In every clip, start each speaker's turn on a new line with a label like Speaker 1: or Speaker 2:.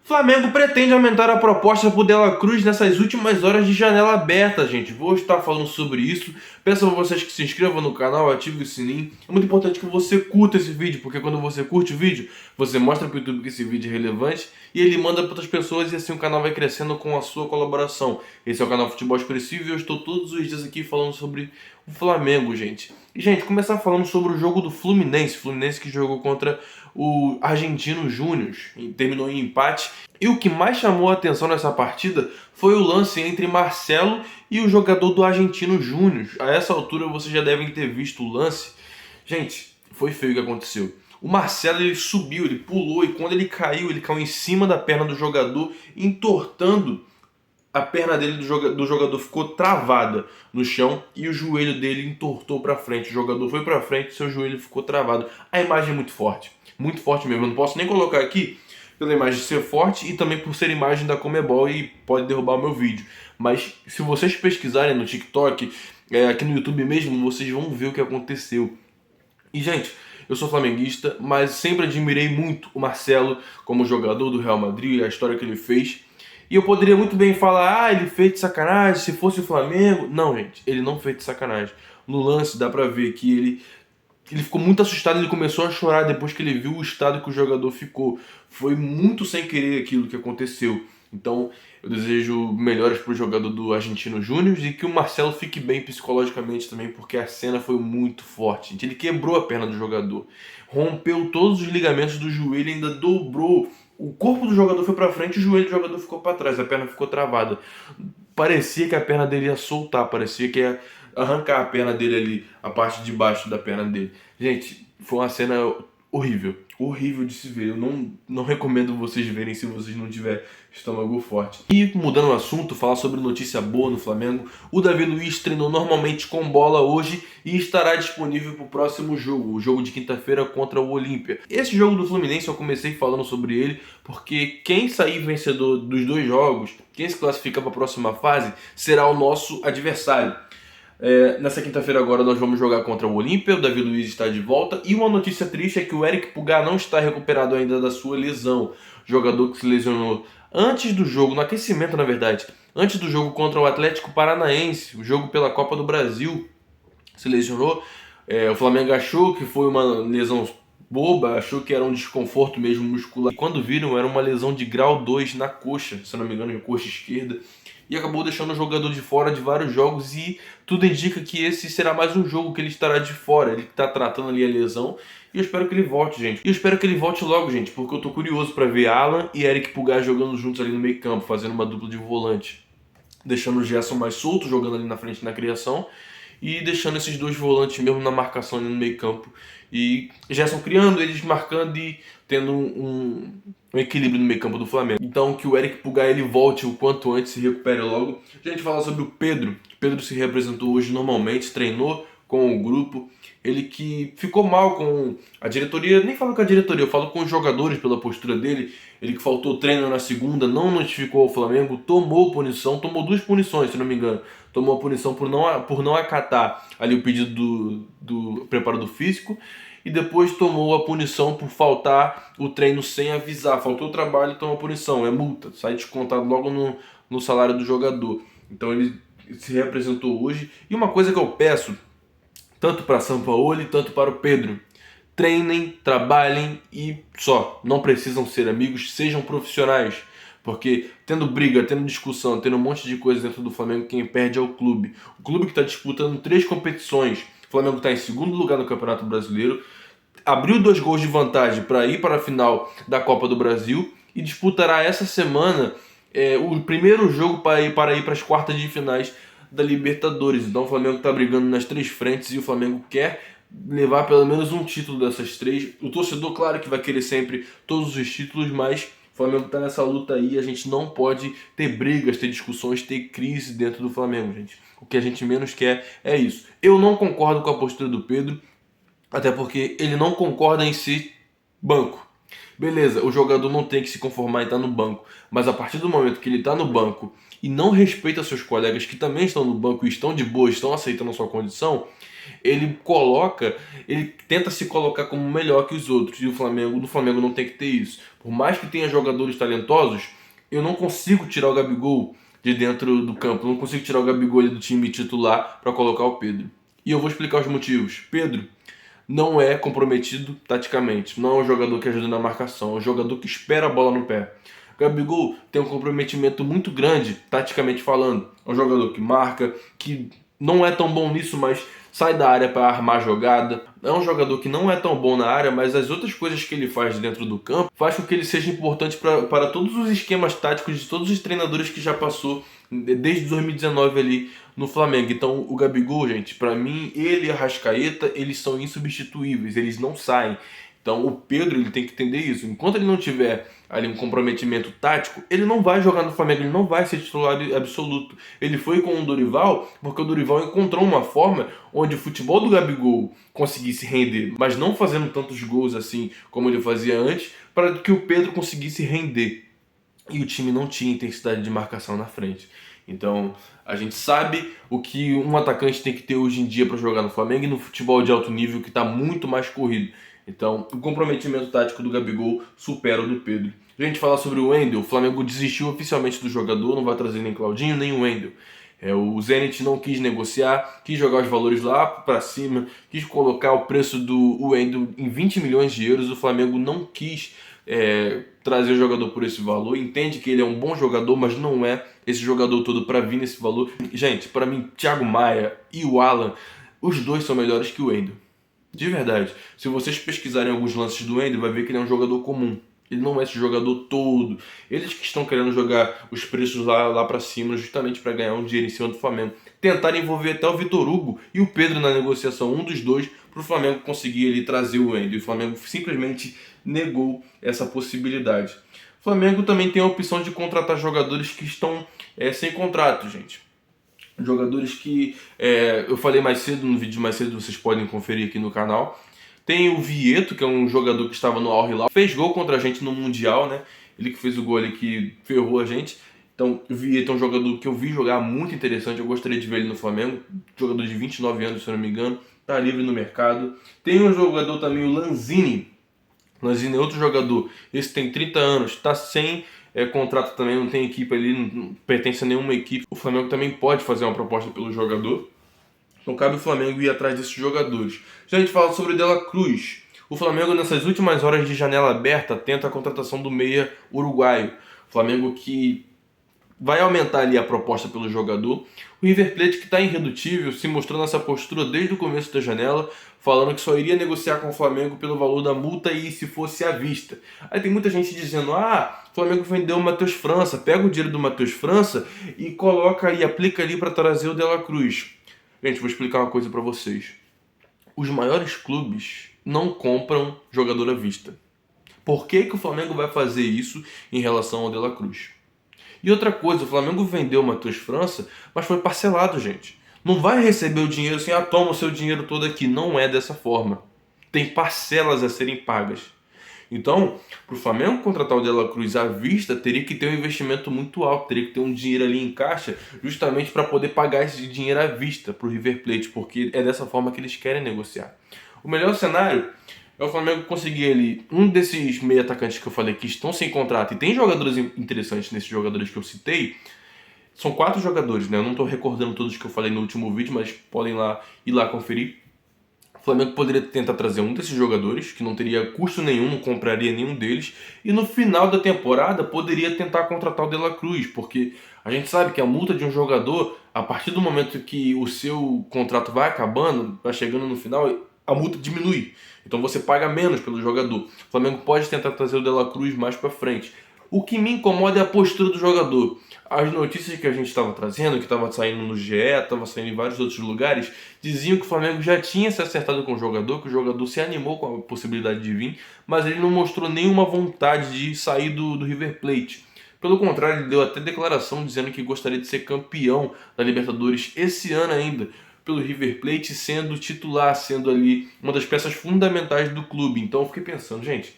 Speaker 1: Flamengo pretende aumentar a proposta por Dela Cruz nessas últimas horas de janela aberta, gente. Vou estar falando sobre isso. Peço a vocês que se inscrevam no canal, ativem o sininho. É muito importante que você curta esse vídeo, porque quando você curte o vídeo, você mostra para o YouTube que esse vídeo é relevante e ele manda para outras pessoas e assim o canal vai crescendo com a sua colaboração. Esse é o canal Futebol Expressivo e eu estou todos os dias aqui falando sobre o Flamengo, gente. E, gente, começar falando sobre o jogo do Fluminense. Fluminense que jogou contra o Argentino Júnior, terminou em empate. E o que mais chamou a atenção nessa partida foi o lance entre Marcelo e o jogador do Argentino Júnior. A essa altura vocês já devem ter visto o lance. Gente, foi feio o que aconteceu. O Marcelo, ele subiu, ele pulou e quando ele caiu em cima da perna do jogador, entortando a perna dele do jogador ficou travada no chão e o joelho dele entortou para frente. O jogador foi para frente e seu joelho ficou travado. A imagem é muito forte mesmo. Eu não posso nem colocar aqui pela imagem ser forte e também por ser imagem da Comebol e pode derrubar o meu vídeo. Mas se vocês pesquisarem no TikTok, aqui no YouTube mesmo, vocês vão ver o que aconteceu. E, gente, eu sou flamenguista, mas sempre admirei muito o Marcelo como jogador do Real Madrid, a história que ele fez. E eu poderia muito bem falar, ele fez de sacanagem, se fosse o Flamengo. Não, gente, ele não fez de sacanagem. No lance dá pra ver que ele ficou muito assustado, ele começou a chorar depois que ele viu o estado que o jogador ficou. Foi muito sem querer aquilo que aconteceu. Então, eu desejo melhoras pro jogador do Argentino Júnior e que o Marcelo fique bem psicologicamente também, porque a cena foi muito forte. Gente. Ele quebrou a perna do jogador, rompeu todos os ligamentos do joelho e ainda dobrou. O corpo do jogador foi pra frente e o joelho do jogador ficou pra trás, a perna ficou travada. Parecia que a perna dele ia soltar, parecia que ia arrancar a perna dele ali, a parte de baixo da perna dele. Gente, foi uma cena horrível, horrível de se ver. Eu não recomendo vocês verem se vocês não tiverem estômago forte. E mudando o assunto, falar sobre notícia boa no Flamengo. O Davi Luiz treinou normalmente com bola hoje e estará disponível para o próximo jogo, o jogo de quinta-feira contra o Olímpia. Esse jogo do Fluminense eu comecei falando sobre ele porque quem sair vencedor dos dois jogos, quem se classificar para a próxima fase, será o nosso adversário. Nessa quinta-feira agora nós vamos jogar contra o Olímpia, o Davi Luiz está de volta e uma notícia triste é que o Eric Pulgar não está recuperado ainda da sua lesão. Jogador que se lesionou antes do jogo, no aquecimento na verdade, antes do jogo contra o Atlético Paranaense, o jogo pela Copa do Brasil, se lesionou. O Flamengo achou que foi uma lesão boba, achou que era um desconforto mesmo muscular. E quando viram era uma lesão de grau 2 na coxa, se não me engano, na coxa esquerda. E acabou deixando o jogador de fora de vários jogos e tudo indica que esse será mais um jogo que ele estará de fora. Ele está tratando ali a lesão e eu espero que ele volte, gente. E eu espero que ele volte logo, gente, porque eu tô curioso para ver Alan e Eric Pulgar jogando juntos ali no meio campo, fazendo uma dupla de volante. Deixando o Gerson mais solto, jogando ali na frente na criação e deixando esses dois volantes mesmo na marcação ali no meio campo. E Gerson criando, eles marcando e tendo um equilíbrio no meio campo do Flamengo. Então que o Eric Pulgar ele volte o quanto antes, se recupere logo. A gente fala sobre o Pedro. O Pedro se representou hoje normalmente, treinou com o grupo. Ele que ficou mal com a diretoria, nem falo com a diretoria, eu falo com os jogadores pela postura dele. Ele que faltou treino na segunda, não notificou ao Flamengo, tomou punição, tomou 2 punições, se não me engano. Tomou a punição por não acatar ali o pedido do preparador físico e depois tomou a punição por faltar o treino sem avisar. Faltou o trabalho e tomou a punição, é multa, sai descontado logo no salário do jogador. Então ele se representou hoje. E uma coisa que eu peço, tanto para Sampaoli, tanto para o Pedro: treinem, trabalhem e só. Não precisam ser amigos, sejam profissionais. Porque tendo briga, tendo discussão, tendo um monte de coisa dentro do Flamengo, quem perde é o clube. O clube que está disputando 3 competições. O Flamengo está em segundo lugar no Campeonato Brasileiro. Abriu 2 gols de vantagem para ir para a final da Copa do Brasil. E disputará essa semana o primeiro jogo para ir para as quartas de finais da Libertadores. Então o Flamengo está brigando nas 3 frentes e o Flamengo quer levar pelo menos um título dessas 3. O torcedor, claro que vai querer sempre todos os títulos, mas o Flamengo está nessa luta aí. A gente não pode ter brigas, ter discussões, ter crise dentro do Flamengo, gente. O que a gente menos quer é isso. Eu não concordo com a postura do Pedro, até porque ele não concorda em ser banco. Beleza, o jogador não tem que se conformar em estar no banco, mas a partir do momento que ele está no banco e não respeita seus colegas que também estão no banco e estão de boa, estão aceitando a sua condição, ele tenta se colocar como melhor que os outros, e no Flamengo não tem que ter isso. Por mais que tenha jogadores talentosos, eu não consigo tirar o Gabigol de dentro do campo, eu não consigo tirar o Gabigol ali do time titular para colocar o Pedro. E eu vou explicar os motivos. Pedro não é comprometido taticamente, não é um jogador que ajuda na marcação, é um jogador que espera a bola no pé. O Gabigol tem um comprometimento muito grande, taticamente falando. É um jogador que marca, que não é tão bom nisso, mas sai da área para armar jogada. É um jogador que não é tão bom na área, mas as outras coisas que ele faz dentro do campo faz com que ele seja importante para todos os esquemas táticos de todos os treinadores que já passou desde 2019 ali no Flamengo. Então o Gabigol, gente, para mim, ele e a Arrascaeta, eles são insubstituíveis, eles não saem. Então o Pedro, ele tem que entender isso. Enquanto ele não tiver ali um comprometimento tático, ele não vai jogar no Flamengo, ele não vai ser titular absoluto. Ele foi com o Dorival porque o Dorival encontrou uma forma onde o futebol do Gabigol conseguisse render, mas não fazendo tantos gols assim como ele fazia antes, para que o Pedro conseguisse render. E o time não tinha intensidade de marcação na frente. Então, a gente sabe o que um atacante tem que ter hoje em dia para jogar no Flamengo e no futebol de alto nível, que está muito mais corrido. Então, o comprometimento tático do Gabigol supera o do Pedro. A gente fala sobre o Wendel, o Flamengo desistiu oficialmente do jogador, não vai trazer nem Claudinho, nem o Wendel. O Zenit não quis negociar, quis jogar os valores lá para cima, quis colocar o preço do Wendel em 20 milhões de euros, o Flamengo não quis trazer o jogador por esse valor, entende que ele é um bom jogador, mas não é esse jogador todo para vir nesse valor. Gente, para mim, Thiago Maia e o Alan, os dois são melhores que o Wendel. De verdade. Se vocês pesquisarem alguns lances do Wendel, vai ver que ele é um jogador comum. Ele não é esse jogador todo. Eles que estão querendo jogar os preços lá para cima, justamente para ganhar um dinheiro em cima do Flamengo. Tentaram envolver até o Vitor Hugo e o Pedro na negociação, um dos dois, para o Flamengo conseguir ali trazer o Wendel. E o Flamengo simplesmente negou essa possibilidade. O Flamengo também tem a opção de contratar jogadores que estão sem contrato, gente. Jogadores que eu falei mais cedo, no vídeo mais cedo, vocês podem conferir aqui no canal. Tem o Vieto, que é um jogador que estava no Al Hilal, fez gol contra a gente no Mundial, né? Ele que fez o gol ali que ferrou a gente. Então, o Vieto é um jogador que eu vi jogar muito interessante, eu gostaria de ver ele no Flamengo. Jogador de 29 anos, se eu não me engano, tá livre no mercado. Tem um jogador também, o Lanzini. Lanzini é outro jogador, esse tem 30 anos, tá sem contrato também, não tem equipe ali, não pertence a nenhuma equipe. O Flamengo também pode fazer uma proposta pelo jogador. Então cabe o Flamengo ir atrás desses jogadores. Já a gente fala sobre o De La Cruz. O Flamengo, nessas últimas horas de janela aberta, tenta a contratação do meia uruguaio. O Flamengo que vai aumentar ali a proposta pelo jogador. O River Plate, que está irredutível, se mostrou nessa postura desde o começo da janela, falando que só iria negociar com o Flamengo pelo valor da multa e se fosse à vista. Aí tem muita gente dizendo, o Flamengo vendeu o Matheus França, pega o dinheiro do Matheus França e coloca e aplica ali para trazer o De La Cruz. Gente, vou explicar uma coisa para vocês. Os maiores clubes não compram jogador à vista. Por que o Flamengo vai fazer isso em relação ao De La Cruz? E outra coisa, o Flamengo vendeu o Matheus França, mas foi parcelado, gente. Não vai receber o dinheiro assim, toma o seu dinheiro todo aqui. Não é dessa forma. Tem parcelas a serem pagas. Então, para o Flamengo contratar o De La Cruz à vista, teria que ter um investimento muito alto, teria que ter um dinheiro ali em caixa, justamente para poder pagar esse dinheiro à vista para o River Plate, porque é dessa forma que eles querem negociar. O melhor cenário é o Flamengo conseguir ali um desses meio atacantes que eu falei que estão sem contrato, e tem jogadores interessantes nesses jogadores que eu citei. São 4 jogadores, né? Eu não estou recordando todos que eu falei no último vídeo, mas podem ir lá conferir. O Flamengo poderia tentar trazer um desses jogadores, que não teria custo nenhum, não compraria nenhum deles, e no final da temporada poderia tentar contratar o De La Cruz, porque a gente sabe que a multa de um jogador, a partir do momento que o seu contrato vai acabando, vai chegando no final, a multa diminui. Então você paga menos pelo jogador. O Flamengo pode tentar trazer o De La Cruz mais para frente. O que me incomoda é a postura do jogador. As notícias que a gente estava trazendo, que estava saindo no GE, estava saindo em vários outros lugares, diziam que o Flamengo já tinha se acertado com o jogador, que o jogador se animou com a possibilidade de vir, mas ele não mostrou nenhuma vontade de sair do River Plate. Pelo contrário, ele deu até declaração dizendo que gostaria de ser campeão da Libertadores esse ano ainda, pelo River Plate, sendo titular, sendo ali uma das peças fundamentais do clube. Então eu fiquei pensando, gente,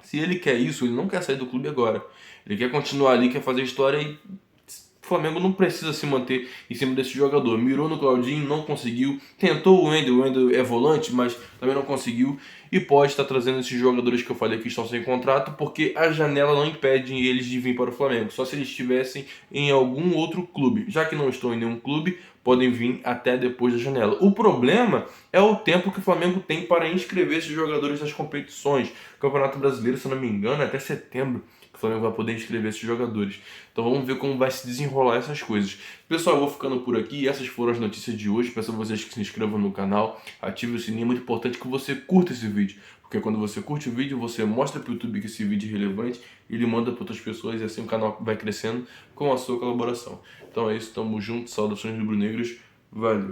Speaker 1: se ele quer isso, ele não quer sair do clube agora. Ele quer continuar ali, quer fazer história e que o Flamengo não precisa se manter em cima desse jogador. Mirou no Claudinho, não conseguiu. Tentou o Wendel é volante, mas também não conseguiu. E pode estar trazendo esses jogadores que eu falei que estão sem contrato, porque a janela não impede eles de vir para o Flamengo. Só se eles estivessem em algum outro clube. Já que não estão em nenhum clube, podem vir até depois da janela. O problema é o tempo que o Flamengo tem para inscrever esses jogadores nas competições. O Campeonato Brasileiro, se eu não me engano, é até setembro que o Flamengo vai poder inscrever esses jogadores. Então vamos ver como vai se desenrolar essas coisas. Pessoal, eu vou ficando por aqui. Essas foram as notícias de hoje. Peço a vocês que se inscrevam no canal, ative o sininho. É muito importante que você curta esse vídeo. Porque quando você curte o vídeo, você mostra para o YouTube que esse vídeo é relevante e ele manda para outras pessoas e assim o canal vai crescendo com a sua colaboração. Então é isso, tamo junto, saudações rubro-negras, valeu!